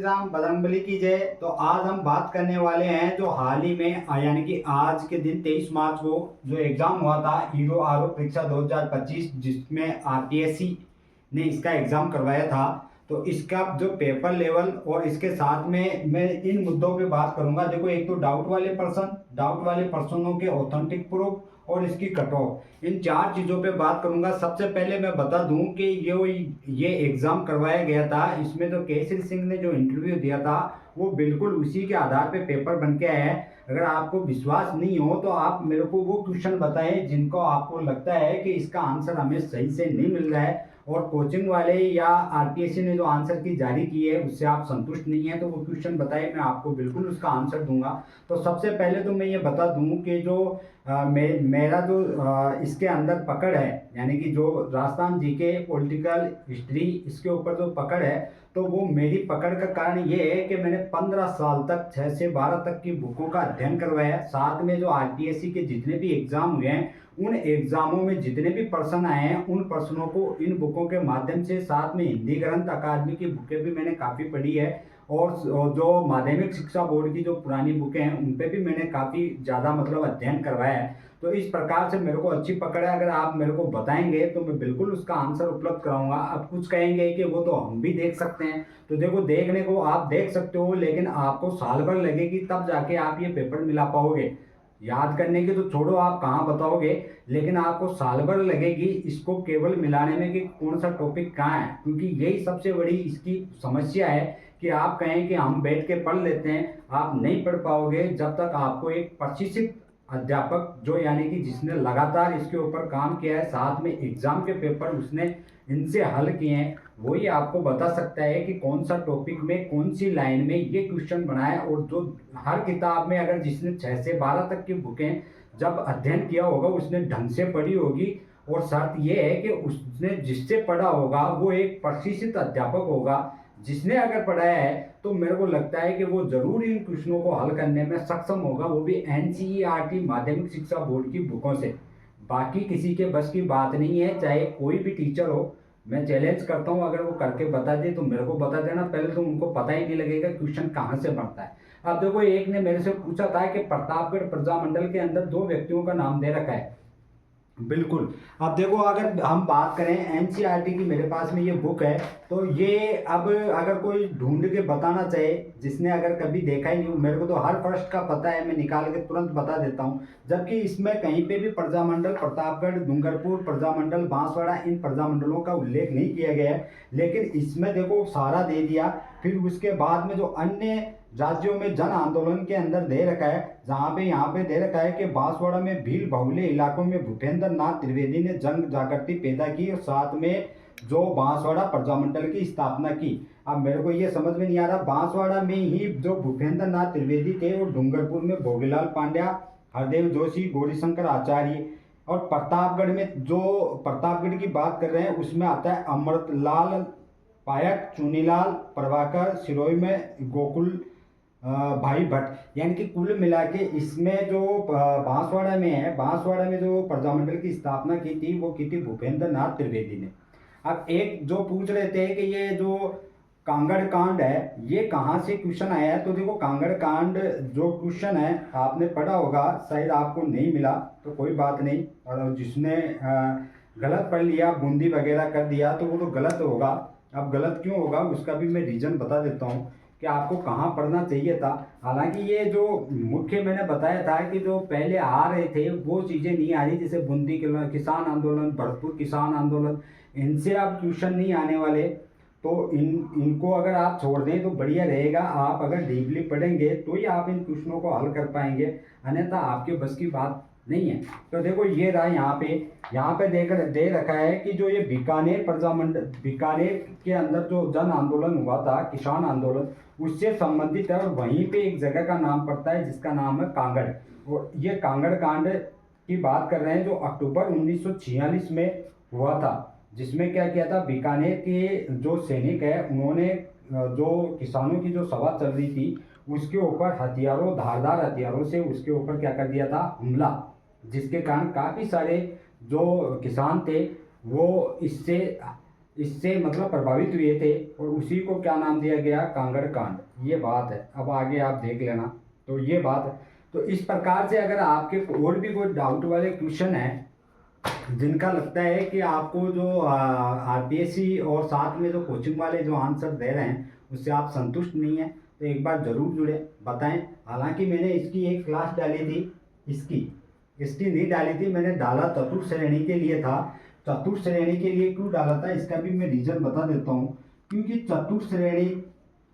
राम बजरंगबली की जय। तो आज हम बात करने वाले हैं जो हाल ही में यानी कि आज के दिन 23 मार्च को जो एग्जाम हुआ था हीरो आरओ परीक्षा 2025, जिसमें आरपीएससी ने इसका एग्जाम करवाया था। तो इसका जो पेपर लेवल और इसके साथ में मैं इन मुद्दों पे बात करूंगा। देखो, एक तो डाउट वाले पर्सनों के ऑथेंटिक प्रूफ और इसकी कट ऑफ, इन चार चीज़ों पे बात करूंगा। सबसे पहले मैं बता दूं कि ये एग्ज़ाम करवाया गया था, इसमें तो केसरी सिंह ने जो इंटरव्यू दिया था वो बिल्कुल उसी के आधार पे पेपर बन के आया है। अगर आपको विश्वास नहीं हो तो आप मेरे को वो क्वेश्चन बताएं जिनको आपको लगता है कि इसका आंसर हमें सही से नहीं मिल रहा है, और कोचिंग वाले या आरपीएससी ने जो आंसर की जारी की है उससे आप संतुष्ट नहीं है तो वो क्वेश्चन बताए, मैं आपको बिल्कुल उसका आंसर दूंगा। तो सबसे पहले तो मैं ये बता दूं कि जो मेरा जो इसके अंदर पकड़ है, यानी कि जो राजस्थान जीके पॉलिटिकल हिस्ट्री इसके ऊपर जो पकड़ है, तो वो मेरी पकड़ का कारण ये है कि मैंने 15 साल तक 6 से 12 तक की बुकों का अध्ययन करवाया। साथ में जो आरपीएससी के जितने भी एग्जाम हुए हैं उन एग्जामों में जितने भी प्रश्न आए हैं उन प्रश्नों को इन बुकों के माध्यम से, साथ में हिंदी ग्रंथ अकादमी की बुकें भी मैंने काफ़ी पढ़ी है, और जो माध्यमिक शिक्षा बोर्ड की जो पुरानी बुकें हैं उन पे भी मैंने काफ़ी ज़्यादा मतलब अध्ययन करवाया है। तो इस प्रकार से मेरे को अच्छी पकड़ है। अगर आप मेरे को बताएंगे तो मैं बिल्कुल उसका आंसर उपलब्ध कराऊंगा। अब कुछ कहेंगे कि वो तो हम भी देख सकते हैं, तो देखो, देखने को आप देख सकते हो, लेकिन आपको साल भर लगेगी तब जाके आप ये पेपर मिला पाओगे। याद करने की तो छोड़ो, आप कहाँ बताओगे, लेकिन आपको साल भर लगेगी इसको केवल मिलाने में कि कौन सा टॉपिक कहाँ है, क्योंकि यही सबसे बड़ी इसकी समस्या है कि आप कहें कि हम बैठ के पढ़ लेते हैं, आप नहीं पढ़ पाओगे जब तक आपको एक प्रशिक्षित अध्यापक, जो यानी कि जिसने लगातार इसके ऊपर काम किया है, साथ में एग्जाम के पेपर उसने इनसे हल किए हैं, वही आपको बता सकता है कि कौन सा टॉपिक में कौन सी लाइन में ये क्वेश्चन बना है। और जो हर किताब में, अगर जिसने 6 से 12 तक की बुकें जब अध्ययन किया होगा उसने ढंग से पढ़ी होगी, और शर्त यह है कि उसने जिससे पढ़ा होगा वो एक प्रशिक्षित अध्यापक होगा। जिसने अगर पढ़ाया है तो मेरे को लगता है कि वो जरूर इन क्वेश्चनों को हल करने में सक्षम होगा, वो भी एनसीईआरटी माध्यमिक शिक्षा बोर्ड की बुकों से। बाकी किसी के बस की बात नहीं है, चाहे कोई भी टीचर हो। मैं चैलेंज करता हूँ, अगर वो करके बता दे तो मेरे को बता देना, पहले तो उनको पता ही नहीं लगेगा क्वेश्चन कहाँ से बनता है। अब देखो, एक ने मेरे से पूछा था कि प्रतापगढ़ प्रजामंडल के अंदर 2 व्यक्तियों का नाम दे रखा है। बिल्कुल। अब देखो, अगर हम बात करें एनसीईआरटी की, मेरे पास में ये बुक है, तो ये अब अगर कोई ढूंढ के बताना चाहे, जिसने अगर कभी देखा ही नहीं, मेरे को तो हर फर्स्ट का पता है, मैं निकाल के तुरंत बता देता हूँ। जबकि इसमें कहीं पे भी प्रजामंडल प्रतापगढ़, डूंगरपुर प्रजामंडल, बांसवाड़ा, इन प्रजामंडलों का उल्लेख नहीं किया गया है, लेकिन इसमें देखो सारा दे दिया। फिर उसके बाद में जो अन्य राज्यों में जन आंदोलन के अंदर दे रखा है, जहाँ पे यहाँ पे दे रखा है कि बांसवाड़ा में भील बहुल्य इलाकों में भूपेंद्र नाथ त्रिवेदी ने जंग जागृति पैदा की और साथ में जो बांसवाड़ा प्रजामंडल की स्थापना की। अब मेरे को ये समझ में नहीं आ रहा, बांसवाड़ा में ही जो भूपेंद्र नाथ त्रिवेदी थे और डूंगरपुर में भोगीलाल पांड्या, हरदेव जोशी, गौरीशंकर आचार्य, और प्रतापगढ़ में जो प्रतापगढ़ की बात कर रहे हैं उसमें आता है अमृतलाल पायक, चुनीलाल प्रभाकर, सिरोही में गोकुल भाई भट्ट। यानी कि कुल मिला के इसमें जो बांसवाड़ा में है, बांसवाड़ा में जो प्रजामंडल की स्थापना की थी वो की थी भूपेंद्र नाथ त्रिवेदी ने। अब एक जो पूछ रहे थे कि ये जो कांगड़ कांड है ये कहाँ से क्वेश्चन आया है, तो देखो, कांगड़ कांड जो क्वेश्चन है आपने पढ़ा होगा, शायद आपको नहीं मिला तो कोई बात नहीं, और जिसने गलत पढ़ लिया, बूंदी वगैरह कर दिया, तो वो तो गलत होगा। अब गलत क्यों होगा उसका भी मैं रीजन बता देता हूँ कि आपको कहाँ पढ़ना चाहिए था। हालांकि ये जो मुख्य मैंने बताया था कि जो पहले आ रहे थे वो चीज़ें नहीं आ रही, जैसे बूंदी किसान आंदोलन, भरतपुर किसान आंदोलन, इनसे आप ट्यूशन नहीं आने वाले। तो इनको अगर आप छोड़ दें तो बढ़िया रहेगा। आप अगर डीपली पढ़ेंगे तो ही आप इन क्वेश्चनों को हल कर पाएंगे, अन्यथा आपके बस की बात नहीं है। तो देखो, ये रहा यहाँ पे देकर दे रखा है कि जो ये बीकानेर प्रजामंडल, बीकानेर के अंदर जो जन आंदोलन हुआ था, किसान आंदोलन, उससे संबंधित है, और वहीं पे एक जगह का नाम पड़ता है जिसका नाम है कांगड़। और ये कांगड़ कांड की बात कर रहे हैं जो अक्टूबर 1946 में हुआ था, जिसमें क्या किया था, बीकानेर के जो सैनिक है उन्होंने जो किसानों की जो सभा चल रही थी उसके ऊपर हथियारों, धारदार हथियारों से उसके ऊपर क्या कर दिया था, हमला, जिसके कारण काफ़ी सारे जो किसान थे वो इससे इससे मतलब प्रभावित हुए थे और उसी को क्या नाम दिया गया, कांगड़ कांड। ये बात है, अब आगे आप देख लेना। तो ये बात है। तो इस प्रकार से अगर आपके और भी कोई डाउट वाले क्वेश्चन हैं जिनका लगता है कि आपको जो आरपीएससी और साथ में जो कोचिंग वाले जो आंसर दे रहे हैं उससे आप संतुष्ट नहीं हैं, तो एक बार ज़रूर जुड़े, बताएं। हालांकि मैंने इसकी एक क्लास डाली थी, इसकी इसकी नहीं डाली थी, मैंने डाला चतुर्थ श्रेणी के लिए था। चतुर्थ श्रेणी के लिए क्यों डाला था इसका भी मैं रीज़न बता देता हूँ। क्योंकि चतुर्थ श्रेणी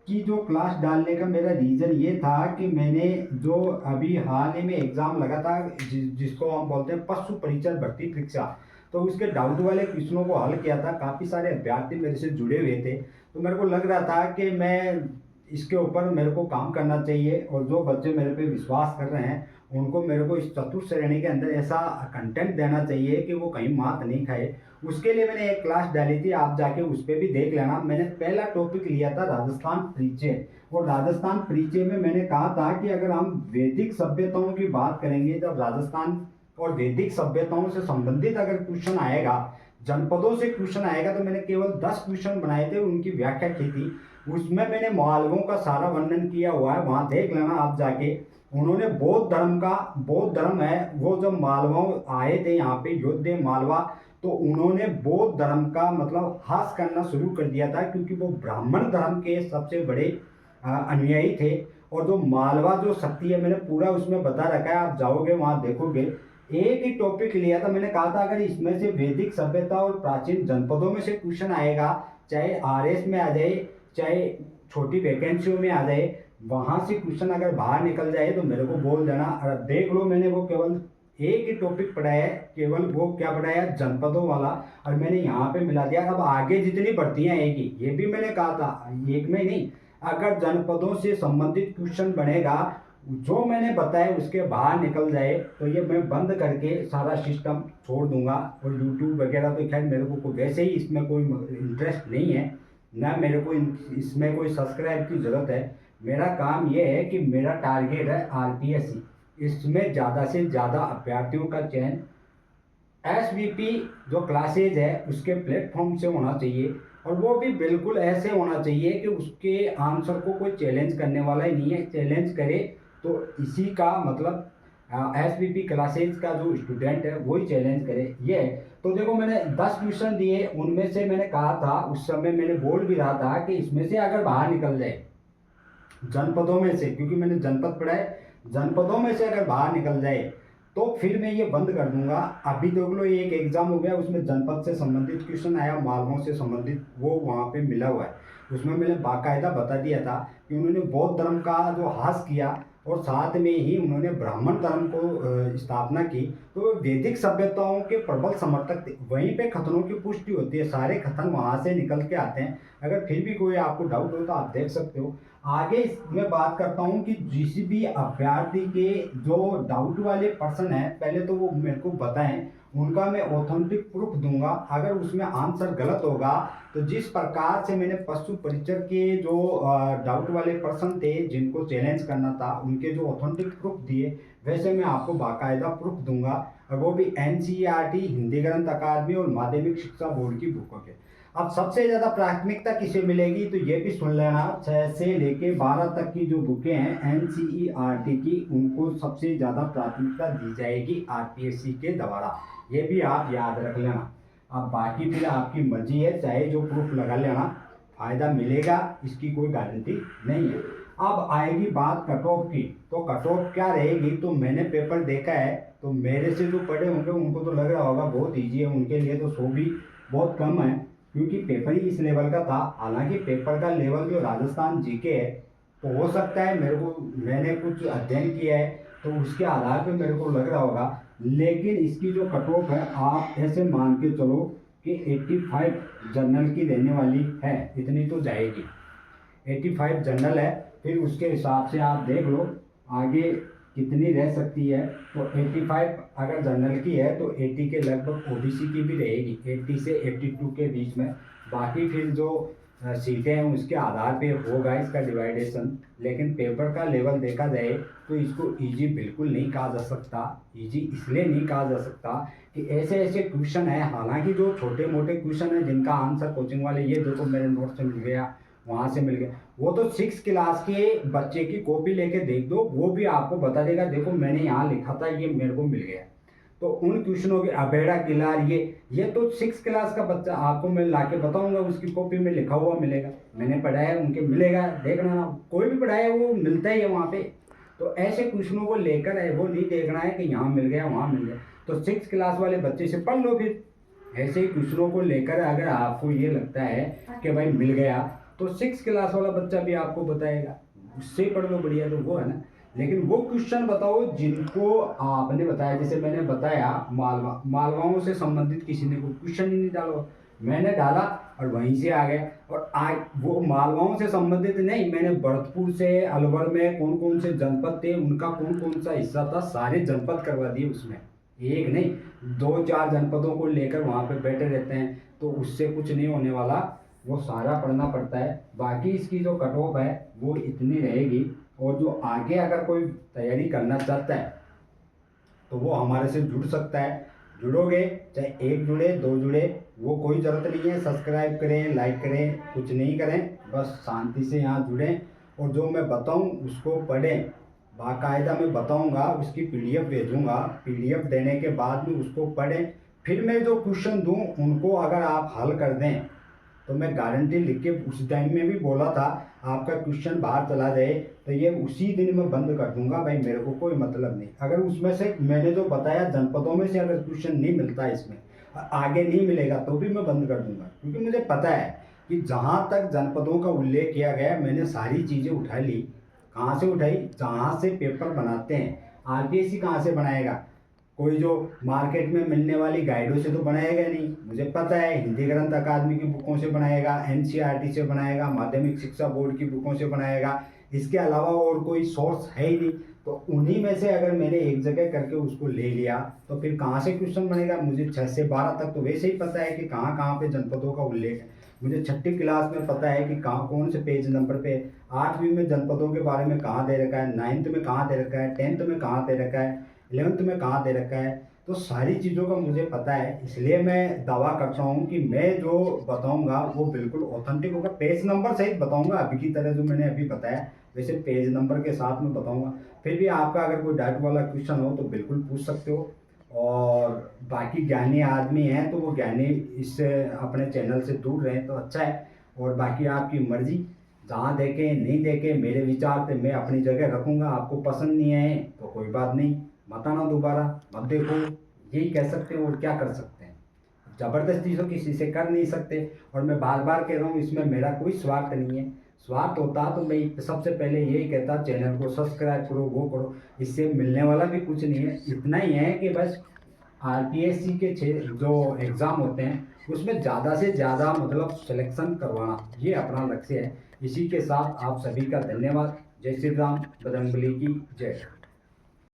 की जो क्लास डालने का मेरा रीज़न ये था कि मैंने जो अभी हाल ही में एग्ज़ाम लगा था जिसको हम बोलते हैं पशु परिचर भर्ती परीक्षा, तो उसके डाउट वाले क्वेश्चनों को हल किया था। काफ़ी सारे अभ्यर्थी मेरे से जुड़े हुए थे, तो मेरे को लग रहा था कि मैं इसके ऊपर मेरे को काम करना चाहिए, और जो बच्चे मेरे पे विश्वास कर रहे हैं उनको मेरे को इस चतुर्थ श्रेणी के अंदर ऐसा कंटेंट देना चाहिए कि वो कहीं मात नहीं खाए। उसके लिए मैंने एक क्लास डाली थी, आप जाके उस पर भी देख लेना। मैंने पहला टॉपिक लिया था राजस्थान परिचय, और राजस्थान परिचय में मैंने कहा था कि अगर हम वैदिक सभ्यताओं की बात करेंगे, जब राजस्थान और वैदिक सभ्यताओं से संबंधित अगर क्वेश्चन आएगा, जनपदों से क्वेश्चन आएगा, तो मैंने केवल 10 क्वेश्चन बनाए थे, उनकी व्याख्या की थी। उसमें मैंने मालवों का सारा वर्णन किया हुआ है, वहाँ देख लेना आप जाके। उन्होंने बौद्ध धर्म है, वो जब मालवाओं आए थे यहाँ पे योद्धे मालवा, तो उन्होंने बौद्ध धर्म का मतलब हास करना शुरू कर दिया था, क्योंकि वो ब्राह्मण धर्म के सबसे बड़े अनुयायी थे। और जो मालवा जो शक्ति है मैंने पूरा उसमें बता रखा है, आप जाओगे वहाँ देखोगे। एक ही टॉपिक लिया था, मैंने कहा था अगर इसमें से वैदिक सभ्यता और प्राचीन जनपदों में से क्वेश्चन आएगा, चाहे आरएस में आ जाए चाहे छोटी वैकेंसियों में आ जाए, वहाँ से क्वेश्चन अगर बाहर निकल जाए तो मेरे को बोल देना। देख लो, मैंने वो केवल एक ही टॉपिक पढ़ाया है, केवल वो क्या पढ़ाया, जनपदों वाला, और मैंने यहाँ पे मिला दिया। अब आगे जितनी भर्तियाँ आएगी, ये भी मैंने कहा था, एक में नहीं, अगर जनपदों से संबंधित क्वेश्चन बनेगा, जो मैंने बताया उसके बाहर निकल जाए, तो ये मैं बंद करके सारा सिस्टम छोड़ दूंगा। और यूट्यूब वगैरह तो खैर मेरे को वैसे ही इसमें कोई इंटरेस्ट नहीं है, ना मेरे को इसमें कोई सब्सक्राइब की ज़रूरत है। मेरा काम ये है कि मेरा टारगेट है आरपीएससी, इसमें ज़्यादा से ज़्यादा अभ्यर्थियों का चयन एसवीपी जो क्लासेज है उसके प्लेटफॉर्म से होना चाहिए, और वो भी बिल्कुल ऐसे होना चाहिए कि उसके आंसर को कोई चैलेंज करने वाला ही नहीं है। चैलेंज करे तो इसी का मतलब एसवीपी क्लासेज का जो स्टूडेंट है वही चैलेंज करे। ये तो देखो, मैंने 10 क्वेश्चन दिए, उनमें से मैंने कहा था, उस समय मैंने बोल भी रहा था कि इसमें से अगर बाहर निकल जाए जनपदों में से, क्योंकि मैंने जनपद पढ़ाए, जनपदों में से अगर बाहर निकल जाए तो फिर मैं ये बंद कर दूंगा। अभी देख लो, ये एक एग्जाम हो गया, उसमें जनपद से संबंधित क्वेश्चन आया, मालवों से संबंधित, वो वहाँ पे मिला हुआ है। उसमें मैंने बाकायदा बता दिया था कि उन्होंने बौद्ध धर्म का जो हास किया, और साथ में ही उन्होंने ब्राह्मण धर्म को स्थापना की, तो वो वैदिक सभ्यताओं के प्रबल समर्थक थे। वहीं पे खतनों की पुष्टि होती है, सारे खतन वहाँ से निकल के आते हैं। अगर फिर भी कोई आपको डाउट हो तो आप देख सकते हो। आगे मैं बात करता हूँ कि जिस भी अभ्यर्थी के जो डाउट वाले पर्सन है, पहले तो वो मेरे को बताएं, उनका मैं ऑथेंटिक प्रूफ दूंगा। अगर उसमें आंसर गलत होगा तो जिस प्रकार से मैंने पशु परिचर के जो डाउट वाले पर्सन थे जिनको चैलेंज करना था, उनके जो ऑथेंटिक प्रूफ दिए, वैसे मैं आपको बाकायदा प्रूफ दूंगा, और वो भी एनसीईआरटी, हिंदी ग्रंथ अकादमी और माध्यमिक शिक्षा बोर्ड की बुकों के। अब सबसे ज़्यादा प्राथमिकता किसे मिलेगी, तो ये भी सुन लेना, 6 से लेके 12 तक की जो बुकें हैं एनसीईआरटी की, उनको सबसे ज़्यादा प्राथमिकता दी जाएगी आरपीएससी के द्वारा। ये भी आप याद रख लेना। अब बाकी फिर आपकी मर्जी है, चाहे जो प्रूफ लगा लेना, फ़ायदा मिलेगा इसकी कोई गारंटी नहीं है। अब आएगी बात कट ऑफ की, तो कट ऑफ क्या रहेगी, तो मैंने पेपर देखा है, तो मेरे से जो पढ़े होंगे उनको तो लग रहा होगा बहुत ईजी है, उनके लिए तो 100 भी बहुत कम है, क्योंकि पेपर ही इस लेवल का था। हालांकि पेपर का लेवल जो राजस्थान जीके है, तो हो सकता है मैंने कुछ अध्ययन किया है तो उसके आधार पर मेरे को लग रहा होगा, लेकिन इसकी जो कट ऑफ है आप ऐसे मान के चलो कि 85 जनरल की रहने वाली है, इतनी तो जाएगी। 85 जनरल है, फिर उसके हिसाब से आप देख लो आगे कितनी रह सकती है। तो 85 अगर जनरल की है तो 80 के लगभग ओबीसी की भी रहेगी, 80 से 82 के बीच में। बाकी फिर जो सीटें हैं उसके आधार पे होगा इसका डिवाइडेशन। लेकिन पेपर का लेवल देखा जाए तो इसको इजी बिल्कुल नहीं कहा जा सकता। इजी इसलिए नहीं कहा जा सकता कि ऐसे ऐसे क्वेश्चन है, हालांकि जो छोटे मोटे क्वेश्चन है जिनका आंसर कोचिंग वाले ये देखो मेरे नोट से मिल गया, वहाँ से मिल गया, वो तो 6 क्लास के बच्चे की कॉपी लेके देख दो, वो भी आपको बता देगा देखो मैंने यहाँ लिखा था ये मेरे को मिल गया। तो उन क्वेश्चनों के अबेड़ा किलार ये तो 6 क्लास का बच्चा आपको मैं लाके बताऊंगा, उसकी कॉपी में लिखा हुआ मिलेगा, मैंने पढ़ा है उनके मिलेगा, देखना ना कोई भी पढ़ा है वो मिलता ही है वहाँ पे। तो ऐसे क्वेश्चनों को लेकर है वो नहीं देखना है कि यहाँ मिल गया वहाँ मिल गया। तो 6 क्लास वाले बच्चे से पढ़ लो फिर। ऐसे ही क्वेश्चनों को लेकर अगर आपको ये लगता है कि भाई मिल गया तो 6 क्लास वाला बच्चा भी आपको बताएगा, उससे पढ़ लो बढ़िया। तो वो है ना, लेकिन वो क्वेश्चन बताओ जिनको आपने बताया, जैसे मैंने बताया मालवाओं से संबंधित किसी ने कोई क्वेश्चन ही नहीं डालो, मैंने डाला और वहीं से आ गया। और आज वो मालवाओं से संबंधित नहीं, मैंने भरतपुर से अलवर में कौन कौन से जनपद थे उनका कौन कौन सा हिस्सा था सारे जनपद करवा दिए उसमें, एक नहीं 2-4 जनपदों को लेकर वहाँ पे बैठे रहते हैं। तो उससे कुछ नहीं होने वाला, वो सारा पढ़ना पड़ता है। बाकी इसकी जो कट ऑफ है वो इतनी रहेगी। और जो आगे अगर कोई तैयारी करना चाहता है तो वो हमारे से जुड़ सकता है। जुड़ोगे चाहे 1 जुड़े 2 जुड़े, वो कोई ज़रूरत नहीं है सब्सक्राइब करें लाइक करें कुछ नहीं करें, बस शांति से यहाँ जुड़ें और जो मैं बताऊँ उसको पढ़ें। बाकायदा मैं बताऊँगा, उसकी PDF भेजूँगा, PDF देने के बाद में उसको पढ़ें। फिर मैं जो क्वेश्चन दूँ उनको अगर आप हल कर दें तो मैं गारंटी लिख के उस टाइम में भी बोला था, आपका क्वेश्चन बाहर चला जाए तो ये उसी दिन मैं बंद कर दूंगा भाई, मेरे को कोई मतलब नहीं। अगर उसमें से मैंने जो बताया जनपदों में से अगर क्वेश्चन नहीं मिलता इसमें आगे नहीं मिलेगा तो भी मैं बंद कर दूंगा, क्योंकि मुझे पता है कि जहाँ तक जनपदों का उल्लेख किया गया मैंने सारी चीज़ें उठा ली। कहाँ से उठाई? जहाँ से पेपर बनाते हैं। RPSC कहाँ से बनाएगा? कोई जो मार्केट में मिलने वाली गाइडों से तो बनाएगा नहीं, मुझे पता है हिंदी ग्रंथ अकादमी की बुकों से बनाएगा, NCERT से बनाएगा, माध्यमिक शिक्षा बोर्ड की बुकों से बनाएगा, इसके अलावा और कोई सोर्स है ही नहीं। तो उन्हीं में से अगर मैंने एक जगह करके उसको ले लिया तो फिर कहाँ से क्वेश्चन बनेगा? मुझे 6 से 12 तक तो वैसे ही पता है कि कहाँ कहाँ पे जनपदों का उल्लेख है। मुझे 6ठी क्लास में पता है कि कहाँ कौन से पेज नंबर पे, 8वीं में जनपदों के बारे में कहाँ दे रखा है, 9th में कहाँ दे रखा है, 10th में कहाँ दे रखा है, 11th में कहाँ दे रखा है। तो सारी चीज़ों का मुझे पता है, इसलिए मैं दावा करता हूँ कि मैं जो बताऊँगा वो बिल्कुल ऑथेंटिक होगा। पेज नंबर सहित बताऊँगा, अभी की तरह जो मैंने अभी बताया वैसे पेज नंबर के साथ में बताऊँगा। फिर भी आपका अगर कोई डाउट वाला क्वेश्चन हो तो बिल्कुल पूछ सकते हो। और बाकी ज्ञानी आदमी हैं तो वो ज्ञानी इससे अपने चैनल से दूर रहें तो अच्छा है। और बाकी आपकी मर्जी, जहाँ देखें नहीं देखें, मेरे विचार पे मैं अपनी जगह रखूँगा। आपको पसंद नहीं आए तो कोई बात नहीं, मत आना दोबारा, मत देखो, यही कह सकते हैं और क्या कर सकते हैं। ज़बरदस्ती तो किसी से कर नहीं सकते। और मैं बार बार कह रहा हूँ इसमें मेरा कोई स्वार्थ नहीं है। स्वार्थ होता तो मैं सबसे पहले यही कहता चैनल को सब्सक्राइब करो वो करो, इससे मिलने वाला भी कुछ नहीं है। इतना ही है कि बस RPSC के जो एग्ज़ाम होते हैं उसमें ज़्यादा से ज़्यादा मतलब सिलेक्शन करवाना, ये अपना लक्ष्य है। इसी के साथ आप सभी का धन्यवाद। जय श्री राम, बजरंगबली की जय।